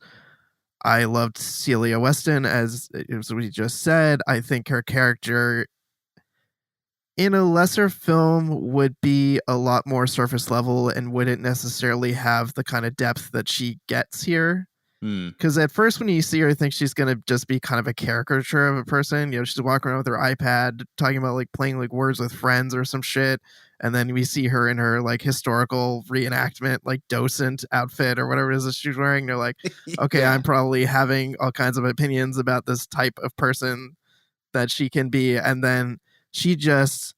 I loved Celia Weston, as we just said. I think her character in a lesser film would be a lot more surface level and wouldn't necessarily have the kind of depth that she gets here. Because at first when you see her, I think she's going to just be kind of a caricature of a person. You know, she's walking around with her iPad talking about like playing like Words with Friends or some shit. And then we see her in her like historical reenactment, like docent outfit or whatever it is that she's wearing. They're like, okay, I'm probably having all kinds of opinions about this type of person that she can be. And then she drops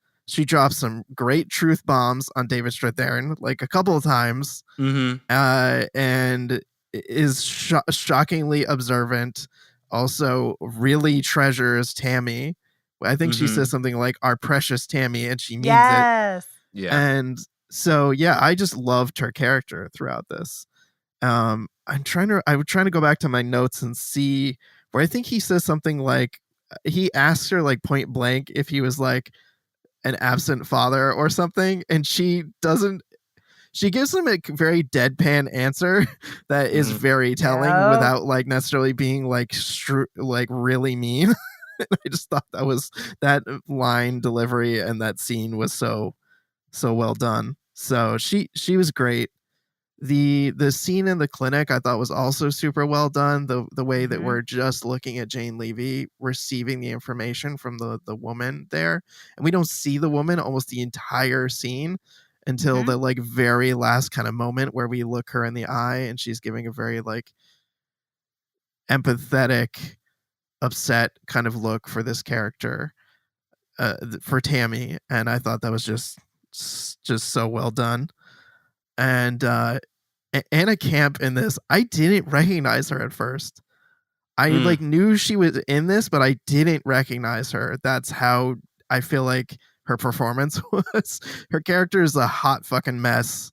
some great truth bombs on David Strathairn, like a couple of times. And is shockingly observant, also really treasures Tammy. I think she says something like "our precious Tammy," and she means it. Yeah. And so I just loved her character throughout this. I'm trying to go back to my notes and see where I think he says something like, he asks her like point blank if he was like an absent father or something, and she gives him a very deadpan answer that is very telling without like necessarily being like really mean. I just thought that line delivery and that scene was so well done. So she was great. The scene in the clinic I thought was also super well done. The way that we're just looking at Jane Levy receiving the information from the woman there, and we don't see the woman almost the entire scene until the like very last kind of moment where we look her in the eye and she's giving a very like empathetic, upset kind of look for this character, for Tammy. And I thought that was just so well done. And Anna Camp in this, I didn't recognize her at first. I like knew she was in this, but I didn't recognize her. That's how I feel like her performance was. Her character is a hot fucking mess,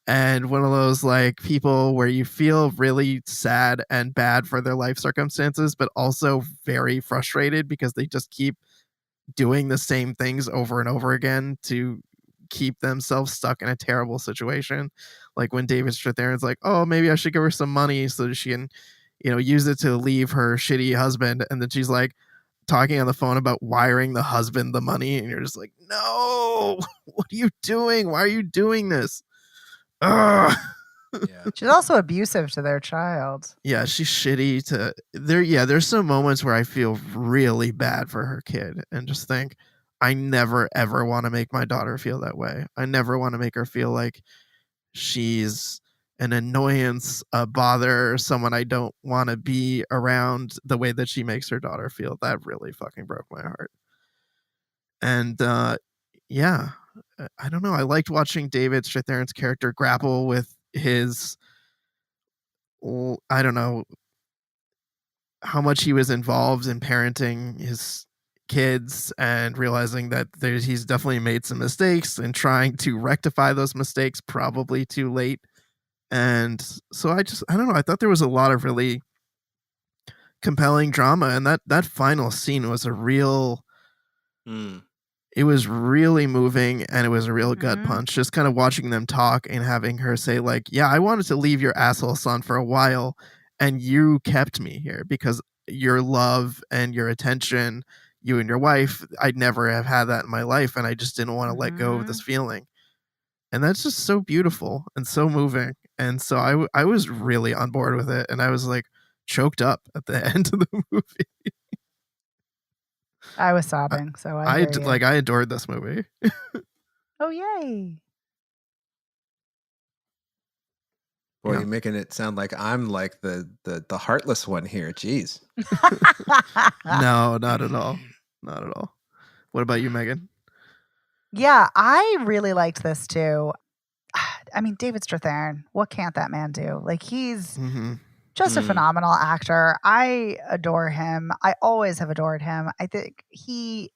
and one of those like people where you feel really sad and bad for their life circumstances, but also very frustrated because they just keep doing the same things over and over again to keep themselves stuck in a terrible situation. Like when David Strathairn's like, oh, maybe I should give her some money so that she can, use it to leave her shitty husband. And then she's like talking on the phone about wiring the husband the money. And you're just like, no, what are you doing? Why are you doing this? Ugh. Yeah. She's also abusive to their child. Yeah, she's shitty to there's some moments where I feel really bad for her kid and just think, I never ever want to make my daughter feel that way. I never want to make her feel like she's an annoyance, a bother, someone I don't want to be around the way that she makes her daughter feel. That really fucking broke my heart. And yeah, I don't know. I liked watching David Strathairn's character grapple with his, I don't know how much he was involved in parenting his kids and realizing that he's definitely made some mistakes and trying to rectify those mistakes probably too late. And so I don't know. I thought there was a lot of really compelling drama, and that final scene was a real, it was really moving, and it was a real gut punch. Just kind of watching them talk and having her say like, yeah, I wanted to leave your asshole son for a while, and you kept me here because your love and your attention, you and your wife, I'd never have had that in my life, and I just didn't want to let go of this feeling. And that's just so beautiful and so moving. And so I was really on board with it, and I was like choked up at the end of the movie. I was sobbing, so I adored this movie. Oh yay! Boy, you're making it sound like I'm like the heartless one here. Jeez. No, not at all. Not at all. What about you, Megan? Yeah, I really liked this too. I mean, David Strathairn, what can't that man do? Like he's just a phenomenal actor. I adore him. I always have adored him. I think he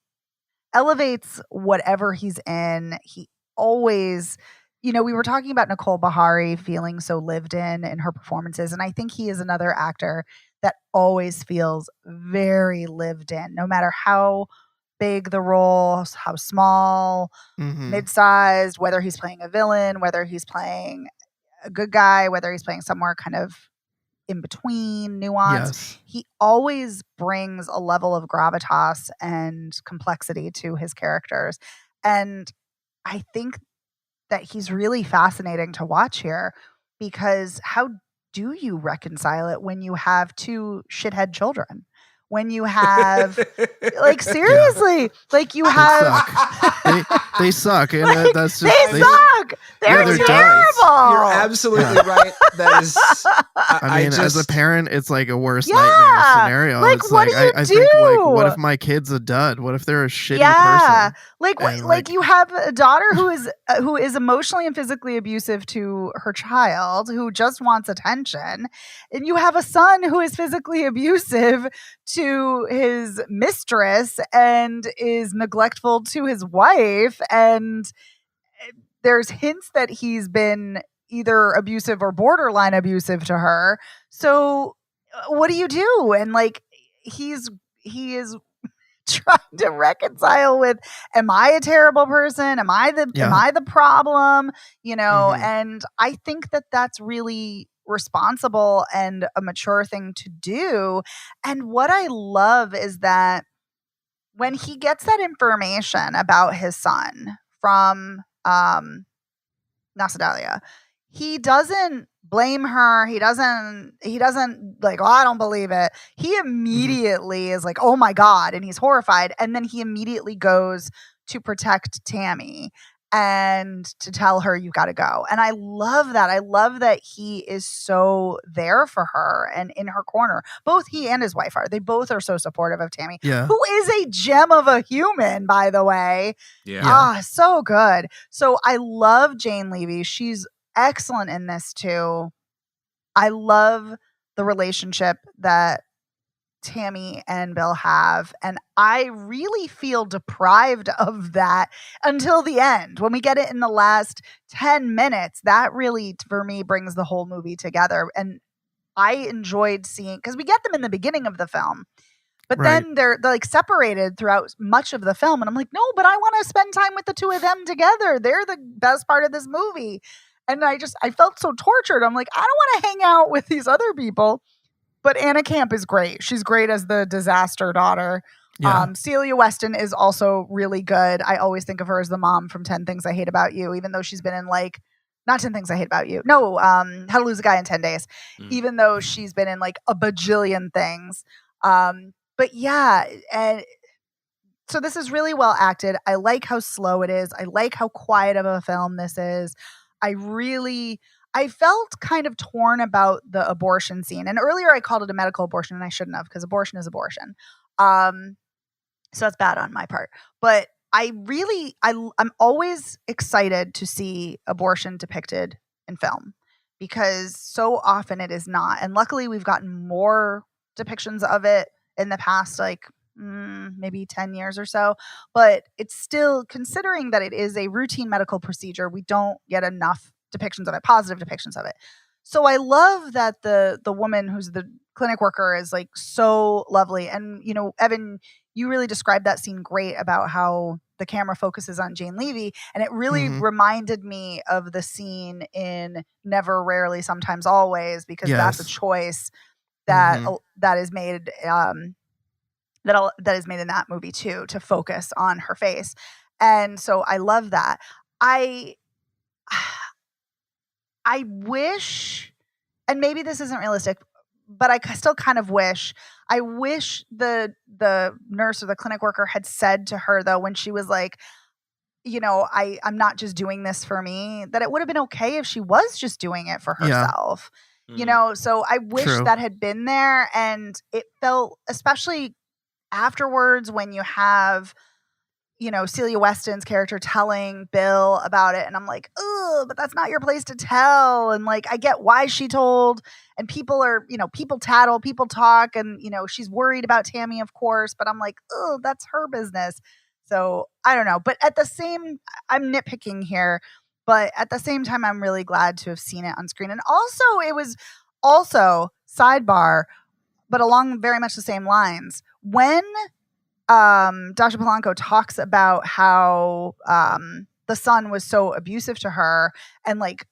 elevates whatever he's in. He always, we were talking about Nicole Bahari feeling so lived in her performances, and I think he is another actor that always feels very lived in, no matter how big the role, how small, mid-sized, whether he's playing a villain, whether he's playing a good guy, whether he's playing somewhere kind of in between, nuance. Yes. He always brings a level of gravitas and complexity to his characters. And I think that he's really fascinating to watch here, because how do you reconcile it when you have two shithead children? When you have, like, seriously, like you have, they suck, and like, that's just they suck. They're terrible. You're absolutely right. That is, I mean, as a parent, it's like a worst Yeah. nightmare scenario. Like, It's what like do you I think, like, do? what if my kid's a dud? What if they're a shitty Yeah, person? like And, like you have a daughter who is emotionally and physically abusive to her child, who just wants attention, and you have a son who is physically abusive to his mistress and is neglectful to his wife, and there's hints that he's been either abusive or borderline abusive to her. So what do you do? And like he is trying to reconcile with, am I a terrible person? Am I the problem? And I think that that's really responsible and a mature thing to do. And what I love is that when he gets that information about his son from Nasadalia, he doesn't blame her. He doesn't like, oh, I don't believe it. He immediately is like, oh my God. And he's horrified. And then he immediately goes to protect Tammy and to tell her, you got to go. And I love that. I love that he is so there for her and in her corner. Both he and his wife are. They both are so supportive of Tammy, who is a gem of a human, by the way. Yeah. So good. So I love Jane Levy. She's excellent in this too. I love the relationship that Tammy and Bill have, and I really feel deprived of that until the end. When we get it in the last 10 minutes, that really, for me, brings the whole movie together. And I enjoyed seeing, because we get them in the beginning of the film, but then they're like separated throughout much of the film. And I'm like, no, but I want to spend time with the two of them together. They're the best part of this movie. And I felt so tortured. I'm like, I don't want to hang out with these other people. But Anna Camp is great. She's great as the disaster daughter. Yeah. Celia Weston is also really good. I always think of her as the mom from 10 Things I Hate About You, even though she's been in like, not 10 Things I Hate About You. No, How to Lose a Guy in 10 Days. Even though she's been in like a bajillion things. But yeah, and so this is really well acted. I like how slow it is. I like how quiet of a film this is. I felt kind of torn about the abortion scene. And earlier I called it a medical abortion, and I shouldn't have, because abortion is abortion. So that's bad on my part. But I'm always excited to see abortion depicted in film, because so often it is not. And luckily we've gotten more depictions of it in the past, like maybe 10 years or so. But it's still, considering that it is a routine medical procedure, we don't get enough depictions of it, positive depictions of it. So I love that the woman who's the clinic worker is like so lovely. And, Evan, you really described that scene great about how the camera focuses on Jane Levy. And it really reminded me of the scene in Never, Rarely, Sometimes, Always, because that's a choice that that is made that is made in that movie too, to focus on her face. And so I love that. I wish, and maybe this isn't realistic, but I still kind of wish the nurse or the clinic worker had said to her, though, when she was like, I'm not just doing this for me, that it would have been okay if she was just doing it for herself. So I wish that had been there. And it felt, especially afterwards, when you have Celia Weston's character telling Bill about it, and I'm like, oh, but that's not your place to tell. And like, I get why she told, and people are, people tattle, people talk, and she's worried about Tammy, of course, but I'm like, oh, that's her business. So I don't know, but I'm nitpicking here, but at the same time, I'm really glad to have seen it on screen. And also, it was also sidebar, but along very much the same lines when Dasha Polanco talks about how the son was so abusive to her and like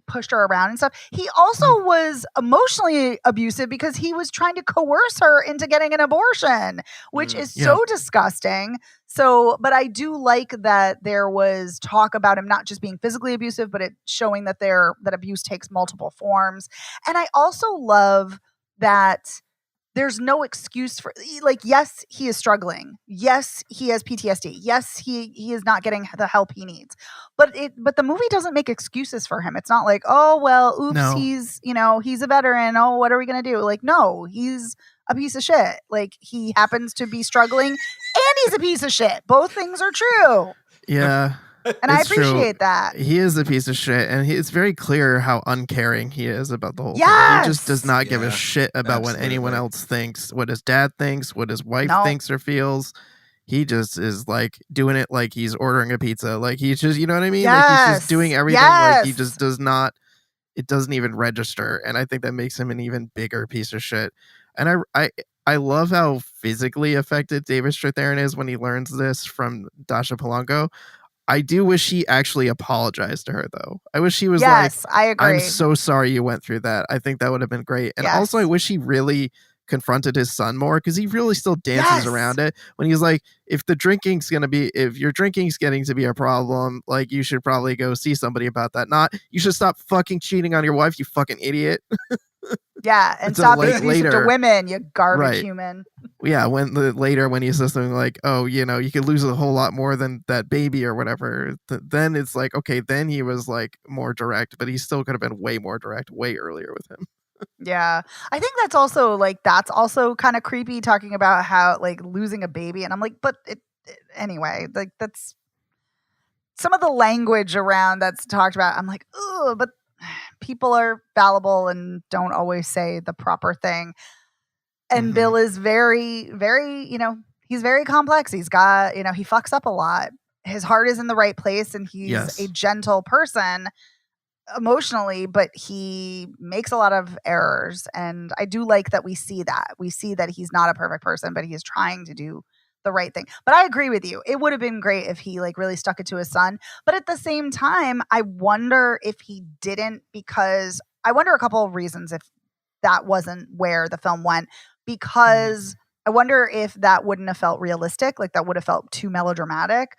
pushed her around and stuff. He also was emotionally abusive because he was trying to coerce her into getting an abortion, which is so disgusting. So, but I do like that there was talk about him not just being physically abusive, but it showing that that abuse takes multiple forms. And I also love that there's no excuse for, like, yes, he is struggling. Yes, he has PTSD. Yes, he is not getting the help he needs. But the movie doesn't make excuses for him. It's not like, oh, well, oops, No. he's a veteran. Oh, what are we going to do? Like, no, he's a piece of shit. Like, he happens to be struggling and he's a piece of shit. Both things are true. Yeah. And I appreciate that. He is a piece of shit, and it's very clear how uncaring he is about the whole thing. He just does not give a shit about what anyone else thinks, what his dad thinks, what his wife thinks or feels. He just is like doing it like he's ordering a pizza. Like he's just, you know what I mean? Like he's just doing everything like he just does not, it doesn't even register. And I think that makes him an even bigger piece of shit. And I love how physically affected David Strathairn is when he learns this from Dasha Polanco. I do wish he actually apologized to her, though. I wish he was I agree. I'm so sorry you went through that. I think that would have been great. And also, I wish he really confronted his son more, because he really still dances around it when he's like, if your drinking's getting to be a problem, like, you should probably go see somebody about that. Not, you should stop fucking cheating on your wife, you fucking idiot. Yeah, and stop being abusive to women, you garbage human. Yeah, when he says something like, oh, you could lose a whole lot more than that baby or whatever, then it's like, okay, then he was like more direct, but he still could have been way more direct way earlier with him. Yeah, I think that's also kind of creepy, talking about how, like, losing a baby, and I'm like, but anyway, like, that's some of the language around that's talked about. I'm like, oh, but people are fallible and don't always say the proper thing. And Bill is very, very, he's very complex. He's got, he fucks up a lot. His heart is in the right place, and he's a gentle person emotionally, but he makes a lot of errors. And I do like that we see that. We see that he's not a perfect person, but he is trying to do the right thing. But I agree with you. It would have been great if he like really stuck it to his son. But at the same time, I wonder if he didn't, because I wonder a couple of reasons if that wasn't where the film went, because I wonder if that wouldn't have felt realistic, like that would have felt too melodramatic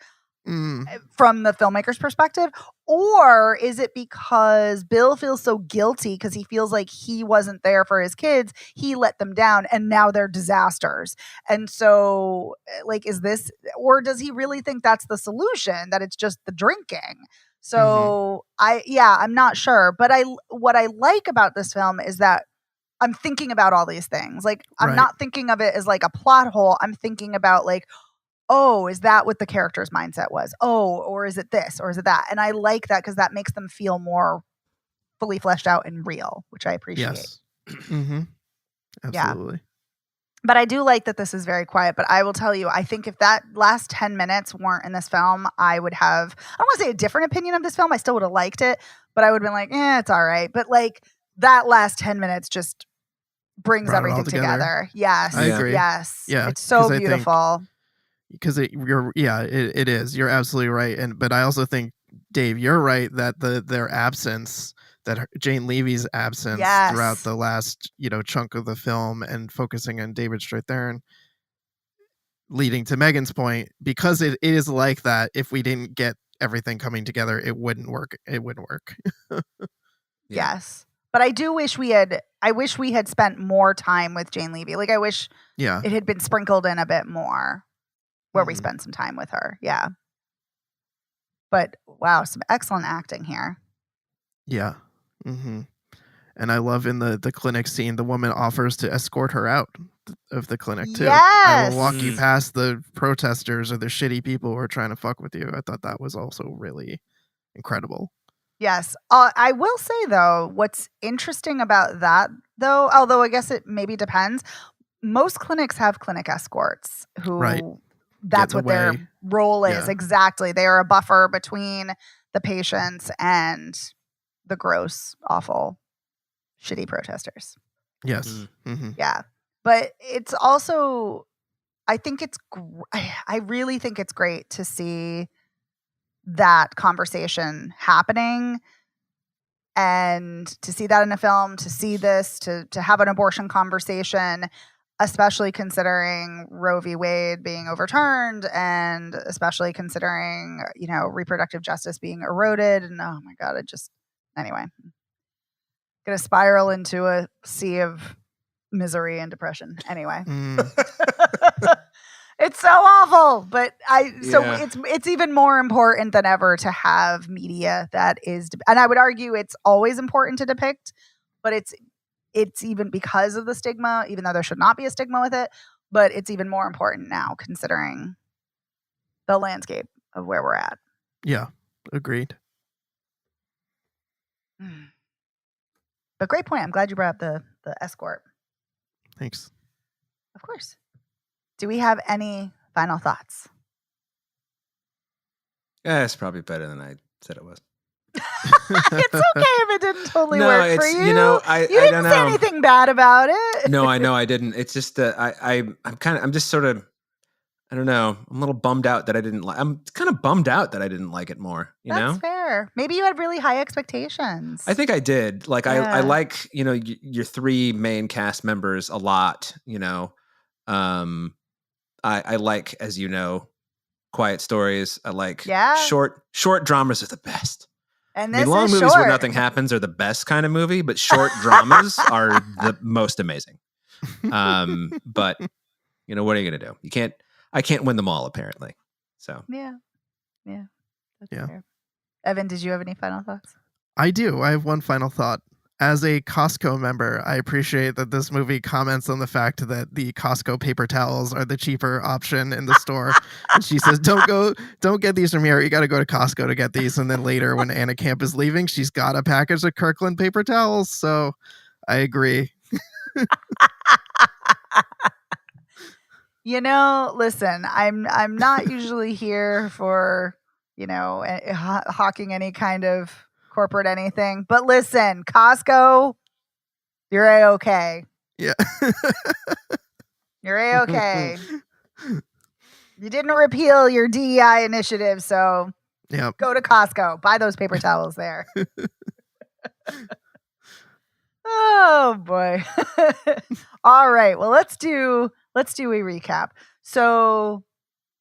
from the filmmaker's perspective. Or is it because Bill feels so guilty because he feels like he wasn't there for his kids, he let them down, and now they're disasters. And so, like, is this, or does he really think that's the solution, that it's just the drinking? So I'm not sure. But what I like about this film is that I'm thinking about all these things. Like, I'm not thinking of it as like a plot hole. I'm thinking about like, oh, is that what the character's mindset was? Oh, or is it this, or is it that? And I like that because that makes them feel more fully fleshed out and real, which I appreciate. Yes. Absolutely. Yeah. But I do like that this is very quiet. But I will tell you, I think if that last 10 minutes weren't in this film, I would have, I don't want to say a different opinion of this film. I still would have liked it, but I would have been like, it's all right. But like, that last 10 minutes just brings everything together. Yes. I agree. Yes. Yeah. It's so beautiful. Because it is. You're absolutely right. But I also think, Dave, you're right that their absence, that Jane Levy's absence throughout the last, chunk of the film, and focusing on David Strathairn, leading to Megan's point, because it is like that. If we didn't get everything coming together, it wouldn't work. Yes. But I do wish we had spent more time with Jane Levy. Like, I wish it had been sprinkled in a bit more, where we spend some time with her. Yeah. But wow, some excellent acting here. Yeah. And I love in the clinic scene, the woman offers to escort her out the clinic too. Yes. I will walk you past the protesters or the shitty people who are trying to fuck with you. I thought that was also really incredible. Yes. I will say though, what's interesting about that though, although I guess it maybe depends, most clinics have clinic escorts who Right. that's Get in what the their way. role is. Yeah. Exactly. They are a buffer between the patients and the gross, awful, shitty protesters. Yes. Mm-hmm. Yeah. But it's also, I think it's, I really think it's great to see that conversation happening and to see that in a film, to see this, to have an abortion conversation, especially considering Roe v. Wade being overturned and especially considering, you know, reproductive justice being eroded. And oh my God, anyway, going to spiral into a sea of misery and depression. Anyway. It's so awful, but it's even more important than ever to have media that is, and I would argue it's always important to depict, but it's even because of the stigma, even though there should not be a stigma with it, but it's even more important now considering the landscape of where we're at. Yeah, agreed. But great point. I'm glad you brought up the escort. Thanks. Of course. Do we have any final thoughts? Yeah, it's probably better than I said it was. It's okay if it didn't totally work for you. You know, I didn't don't say know anything bad about it. No, I know I didn't. It's just that I'm just sort of, I don't know. I'm a little bummed out that I didn't like. I'm kind of bummed out that I didn't like it more. That's fair. Maybe you had really high expectations. I think I did. Like I like, you know, your three main cast members a lot. You know, I like, as you know, quiet stories. I like short dramas are the best. And I mean, long movies short. where nothing happens are the best kind of movie, but short dramas are the most amazing. But you know, what are you gonna do? I can't win them all, apparently. So yeah. That's fair. Evan, did you have any final thoughts? I do. I have one final thought. As a Costco member, I appreciate that this movie comments on the fact that the Costco paper towels are the cheaper option in the store. And she says, don't get these from here. You got to go to Costco to get these. And then later when Anna Camp is leaving, she's got a package of Kirkland paper towels. So I agree. You know, listen, I'm not usually here for, you know, hawking any kind of corporate anything, but listen, Costco, you're A-okay. Yeah. You're A-okay. You didn't repeal your DEI initiative, so go to Costco, buy those paper towels there. Oh boy. All right, well, let's do a recap. So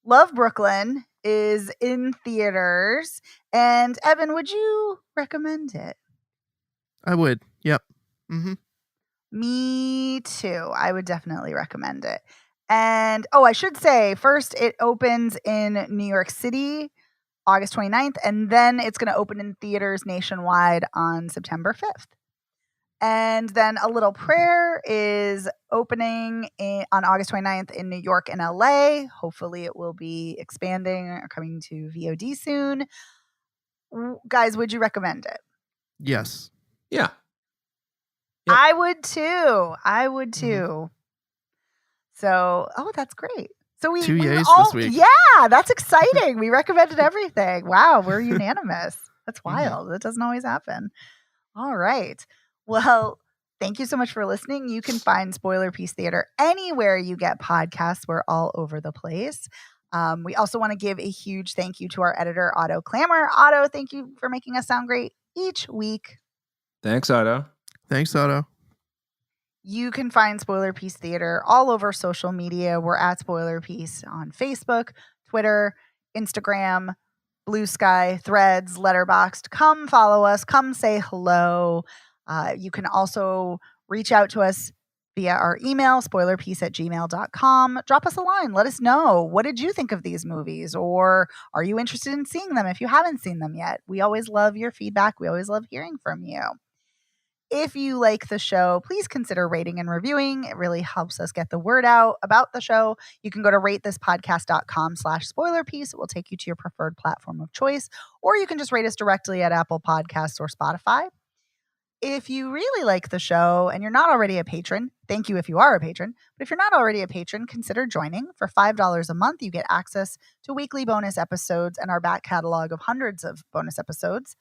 Love, Brooklyn is in theaters. And Evan, would you recommend it? I would. Yep. Mm-hmm. Me too. I would definitely recommend it. And I should say, first it opens in New York City, August 29th, and then it's going to open in theaters nationwide on September 5th. And then A Little Prayer is opening on August 29th in New York and LA. Hopefully it will be expanding or coming to VOD soon. Guys, would you recommend it? Yes. Yeah. Yep. I would too. Mm-hmm. So, that's great. So we 2 yays this week. Yeah, that's exciting. We recommended everything. Wow, we're unanimous. That's wild. That doesn't always happen. All right. Well, thank you so much for listening. You can find Spoiler Piece Theater anywhere you get podcasts. We're all over the place. We also want to give a huge thank you to our editor, Otto Clammer. Otto, thank you for making us sound great each week. Thanks, Otto. Thanks, Otto. You can find Spoiler Piece Theater all over social media. We're at Spoiler Piece on Facebook, Twitter, Instagram, Blue Sky, Threads, Letterboxd. Come follow us. Come say hello. You can also reach out to us via our email, spoilerpiece@gmail.com. Drop us a line. Let us know. What did you think of these movies? Or are you interested in seeing them if you haven't seen them yet? We always love your feedback. We always love hearing from you. If you like the show, please consider rating and reviewing. It really helps us get the word out about the show. You can go to ratethispodcast.com/spoilerpiece. It will take you to your preferred platform of choice, or you can just rate us directly at Apple Podcasts or Spotify. If you really like the show and you're not already a patron, thank you if you are a patron. But if you're not already a patron, consider joining. For $5 a month, you get access to weekly bonus episodes and our back catalog of hundreds of bonus episodes.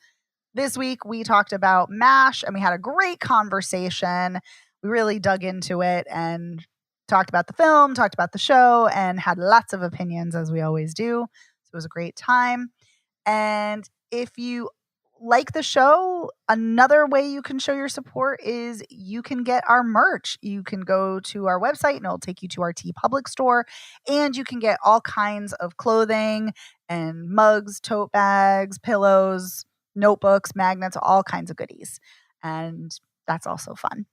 This week, we talked about MASH, and we had a great conversation. We really dug into it and talked about the film, talked about the show, and had lots of opinions, as we always do. So it was a great time. And if you like the show, another way you can show your support is you can get our merch. You can go to our website and it'll take you to our TeePublic store, and you can get all kinds of clothing and mugs, tote bags, pillows, notebooks, magnets, all kinds of goodies. And that's also fun.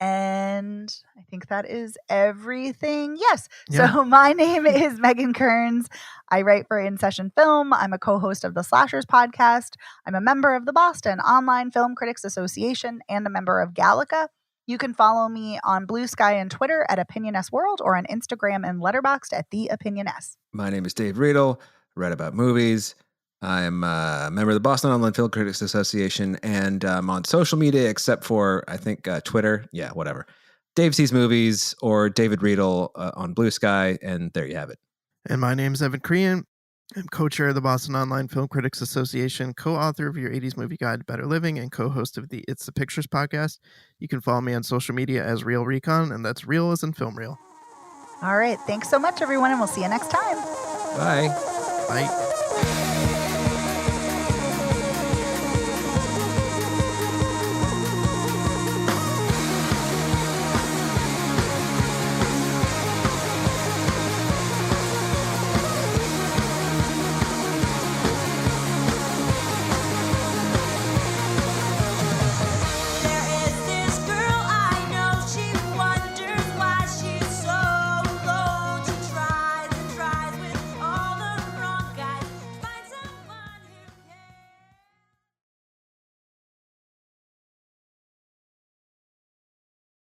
And I think that is everything. Yes. Yeah. So my name is Megan Kearns. I write for In Session Film. I'm a co-host of the Slashers podcast. I'm a member of the Boston Online Film Critics Association and a member of Gallica. You can follow me on Blue Sky and Twitter at OpinionS World, or on Instagram and Letterboxd at The OpinionS. My name is Dave Riedel. I write about movies. I'm a member of the Boston Online Film Critics Association, and I'm on social media except for, I think, Twitter. Yeah, whatever. Dave Sees Movies or David Riedel on Blue Sky, and there you have it. And my name is Evan Crean. I'm co-chair of the Boston Online Film Critics Association, co-author of Your 80s Movie Guide to Better Living, and co-host of the It's the Pictures podcast. You can follow me on social media as Real Recon, and that's real as in film reel. All right. Thanks so much, everyone, and we'll see you next time. Bye. Bye.